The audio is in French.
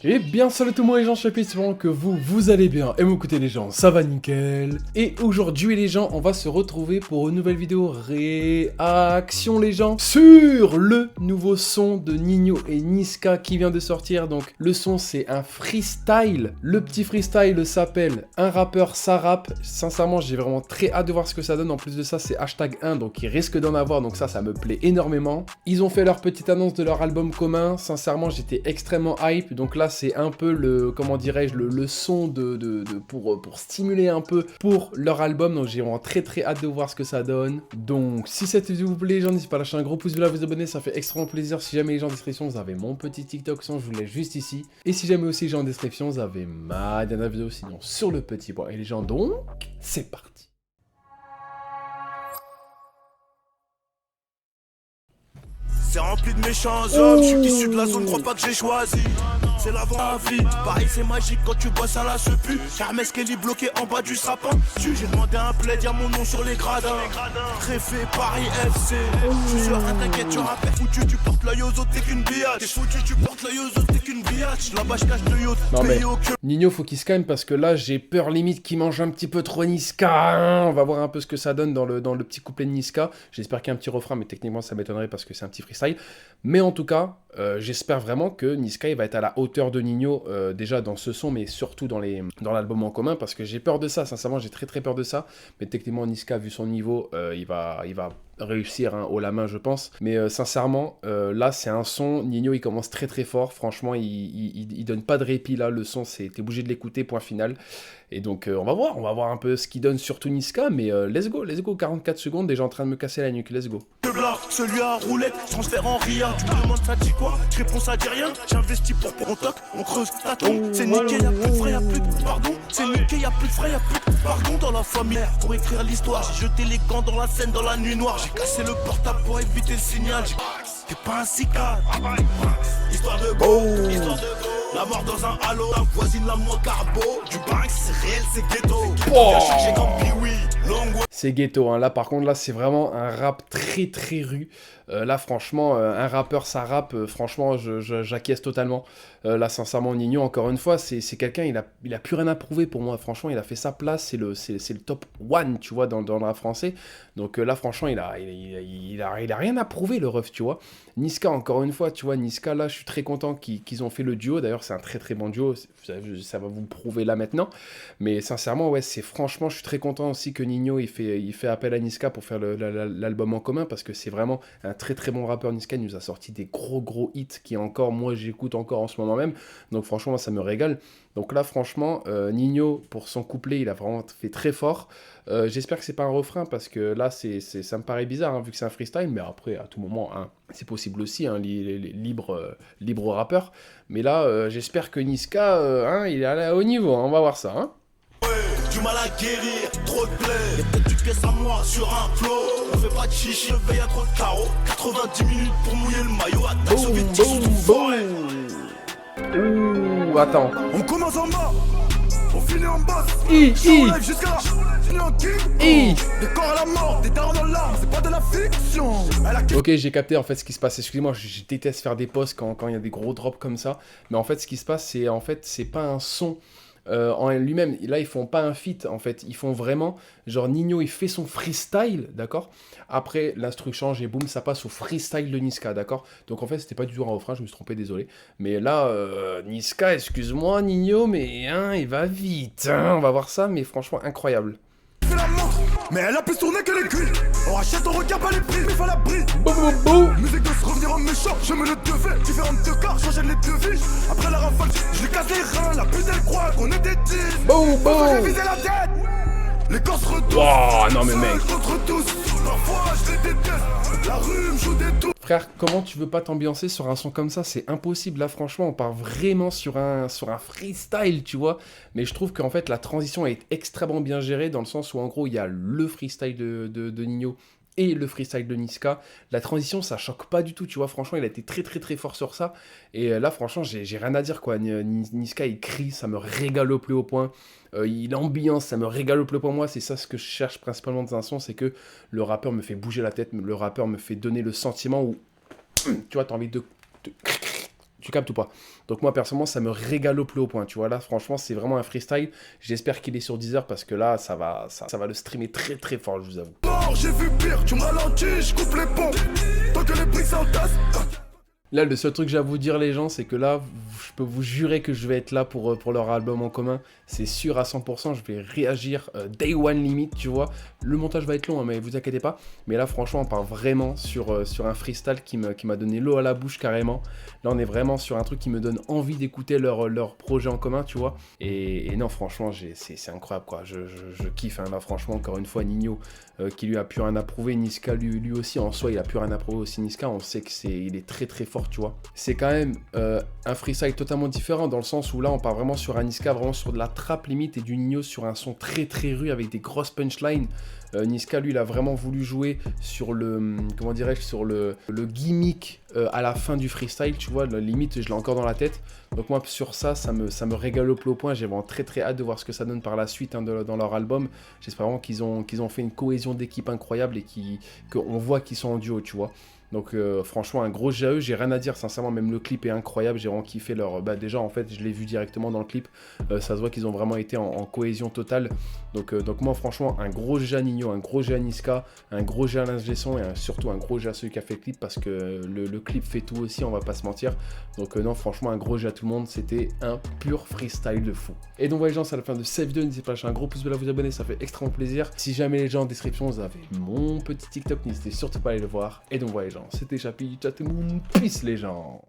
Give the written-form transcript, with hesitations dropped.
Et bien salut tout le monde les gens, j'espère que vous allez bien et m'écoutez les gens, ça va nickel. Et aujourd'hui les gens, on va se retrouver pour une nouvelle vidéo réaction les gens sur le nouveau son de Ninho et Niska qui vient de sortir. Donc le son c'est un freestyle, le petit freestyle s'appelle Un rappeur ça rappe. Sincèrement j'ai vraiment très hâte de voir ce que ça donne, en plus de ça c'est #1 donc il risque d'en avoir, donc ça me plaît énormément. Ils ont fait leur petite annonce de leur album commun, sincèrement j'étais extrêmement hype, donc là c'est un peu le, comment dirais-je, le son pour stimuler un peu pour leur album, donc j'ai vraiment très hâte de voir ce que ça donne. Donc si cette vidéo vous plaît les gens, n'hésitez pas à lâcher un gros pouce bleu, à vous abonner, ça fait extrêmement plaisir. Si jamais les gens en description, vous avez mon petit TikTok, sinon je vous laisse juste ici. Et si jamais aussi les gens en description, vous avez ma dernière vidéo sinon sur le petit bois. Et les gens donc, c'est parti. C'est rempli de méchants hommes, je suis issu de la zone, crois pas que j'ai choisi. C'est l'avant la vie, pareil c'est magique quand tu bosses à la sepu. Hermès Kelly bloqué en bas du sapin. J'ai demandé un plaid, y'a mon nom sur les gradins. Préfet Paris FC. Je suis serein, t'inquiète, tu rappelles foutu, tu portes l'œil aux autres, t'es qu'une biatch. T'es foutu, tu portes l'œil aux autres, t'es qu'une biatch. Là-bas je cache le yacht, non mais, au Ninho faut qu'il se calme parce que là j'ai peur limite qu'il mange un petit peu trop Niska, hein. On va voir un peu ce que ça donne dans le petit couplet de Niska. J'espère qu'il y a un petit refrain, mais techniquement ça m'étonnerait parce que c'est un petit freestyle. Mais en tout cas, j'espère vraiment que Niska il va être à la hauteur de Ninho, déjà dans ce son, mais surtout dans l'album en commun, parce que j'ai peur de ça, sincèrement j'ai très peur de ça. Mais techniquement Niska, vu son niveau, il va réussir hein, haut la main je pense. Mais sincèrement, là c'est un son, Ninho il commence très fort, franchement il donne pas de répit là, le son t'es obligé de l'écouter, point final. Et donc on va voir un peu ce qu'il donne surtout Niska, mais let's go, 44 secondes, déjà en train de me casser la nuque, let's go. Celui à roulette, transfert en rien. Tu me demandes ça dit quoi? Je réponds ça dit rien. J'investis pour on toque, on creuse, t'attends. C'est niqué, y'a plus de frais, y'a plus de pardon. C'est niqué, y'a plus de frais, y'a plus de pardon dans la famille. Pour écrire l'histoire, j'ai jeté les gants dans la scène dans la nuit noire. J'ai cassé le portable pour éviter le signal. T'es pas un cicade. Histoire de go, histoire de go. La mort dans un halo, la voisine la moins carbo. Du Banks, c'est réel, c'est ghetto. J'ai comme Pee-wee, long. C'est ghetto, hein. Là par contre là c'est vraiment un rap très rue. Là franchement, un rappeur ça rappe, franchement j'acquiesce totalement. Là sincèrement Ninho, encore une fois, c'est quelqu'un, il a plus rien à prouver pour moi, franchement il a fait sa place, c'est le top 1 tu vois dans le rap français. Donc là franchement il a rien à prouver le ref tu vois. Niska encore une fois, tu vois, Niska là je suis très content qu'ils ont fait le duo, d'ailleurs c'est un très bon duo, ça va vous le prouver là maintenant. Mais sincèrement ouais, franchement je suis très content aussi que Ninho il fait appel à Niska pour faire l'album en commun, parce que c'est vraiment un très bon rappeur. Niska il nous a sorti des gros hits qui encore, moi j'écoute encore en ce moment même, donc franchement ça me régale. Donc là franchement Ninho pour son couplet il a vraiment fait très fort. J'espère que c'est pas un refrain, parce que là ça me paraît bizarre hein, vu que c'est un freestyle, mais après à tout moment hein, c'est possible aussi hein, libre rappeur. Mais là j'espère que Niska hein, il est à haut niveau hein, on va voir ça hein. Du mal à guérir, trop de plaies. Y'a peut-être du caisse à moi sur un flow. On fait pas de chichi, le veille à trop de carreaux. 90 minutes pour mouiller le maillot. Attaque soviétique sous une forêt. Ouh, attends. On commence en bas, on finit en bas. Jusqu'à là, fini en king. Des corps à la mort, des darons dans l'arme, c'est pas de la fiction. Ok, j'ai capté en fait ce qui se passe. Excusez-moi, je déteste faire des posts quand il y a des gros drops comme ça. Mais en fait, ce qui se passe, c'est pas un son en lui-même. Là, ils font pas un feat, en fait. Ils font vraiment, genre, Ninho, il fait son freestyle, d'accord? Après, l'instru change et boum, ça passe au freestyle de Niska, d'accord? Donc, en fait, c'était pas du tout un refrain, je me suis trompé, désolé. Mais là, Niska, excuse-moi, Ninho, mais hein, il va vite, hein, on va voir ça, mais franchement, incroyable. Mais elle a plus tourné que les culs. On rachète, on regarde pas les prix, mais faut la brille. Musique de se revenir en méchant, je me le devais. Différentes de corps, changer les devis. Après la rafale, je lui casse les reins. La pute elle croit qu'on est des types. J'ai visé la tête. Les corps se retournent. Oh non mais mec. Contre tous. Parfois je les déteste. La rue me joue des tours. Frère, comment tu veux pas t'ambiancer sur un son comme ça? C'est impossible, là franchement, on part vraiment sur un freestyle, tu vois. Mais je trouve qu'en fait, la transition est extrêmement bien gérée, dans le sens où en gros, il y a le freestyle de Ninho et le freestyle de Niska. La transition, ça choque pas du tout, tu vois. Franchement, il a été très fort sur ça. Et là, franchement, j'ai rien à dire, quoi. Niska, il crie, ça me régale au plus haut point. Il ambiance, ça me régale au plus haut point. Moi, c'est ça ce que je cherche principalement dans un son, c'est que le rappeur me fait bouger la tête, le rappeur me fait donner le sentiment où, tu vois, t'as envie de Tu captes ou pas? Donc moi, personnellement, ça me régale au plus haut point, tu vois. Là, franchement, c'est vraiment un freestyle. J'espère qu'il est sur Deezer parce que là, ça va le streamer très très fort, je vous avoue. J'ai vu pire, tu me ralentis, je coupe les pompes. Tant que les briques s'entassent. Là, le seul truc que j'ai à vous dire, les gens, c'est que là, je peux vous jurer que je vais être là pour leur album en commun. C'est sûr à 100%, je vais réagir day one limite, tu vois. Le montage va être long, hein, mais vous inquiétez pas. Mais là, franchement, on part vraiment sur un freestyle qui m'a donné l'eau à la bouche carrément. Là, on est vraiment sur un truc qui me donne envie d'écouter leur projet en commun, tu vois. Et non, franchement, c'est incroyable, quoi. Je kiffe, hein. Là, franchement, encore une fois, Nino, qui lui a plus rien à prouver. Niska, lui aussi, en soi, il a plus rien à prouver aussi. Niska, on sait il est très très fort, tu vois. C'est quand même un freestyle totalement différent dans le sens où là on part vraiment sur un Niska, vraiment sur de la trap limite et du Nino sur un son très très rue avec des grosses punchlines. Niska lui il a vraiment voulu jouer sur le, comment dirais-je, sur le gimmick à la fin du freestyle, tu vois, la limite je l'ai encore dans la tête. Donc moi sur ça me régale au plus haut point, j'ai vraiment très très hâte de voir ce que ça donne par la suite hein, dans leur album. J'espère vraiment qu'ils ont fait une cohésion d'équipe incroyable et qu'on voit qu'ils sont en duo, tu vois. Donc franchement un gros GAE, j'ai rien à dire sincèrement, même le clip est incroyable, j'ai vraiment kiffé leur... Bah déjà en fait je l'ai vu directement dans le clip, ça se voit qu'ils ont vraiment été en cohésion totale, donc moi franchement un gros GA Nino, un gros GA Niska, un gros GA l'ingé son et surtout un gros GA celui qui a fait le clip parce que le clip fait tout aussi, on va pas se mentir, donc non franchement un gros GA à tout le monde, c'était un pur freestyle de fou. Et donc voilà les gens, c'est la fin de cette vidéo, n'hésitez pas à lâcher un gros pouce bleu à vous abonner, ça fait extrêmement plaisir. Si jamais les gens en description vous avez mon petit TikTok, n'hésitez surtout pas à aller le voir. Et donc voilà les gens, c'était Chapi, ciao tout le monde, peace les gens.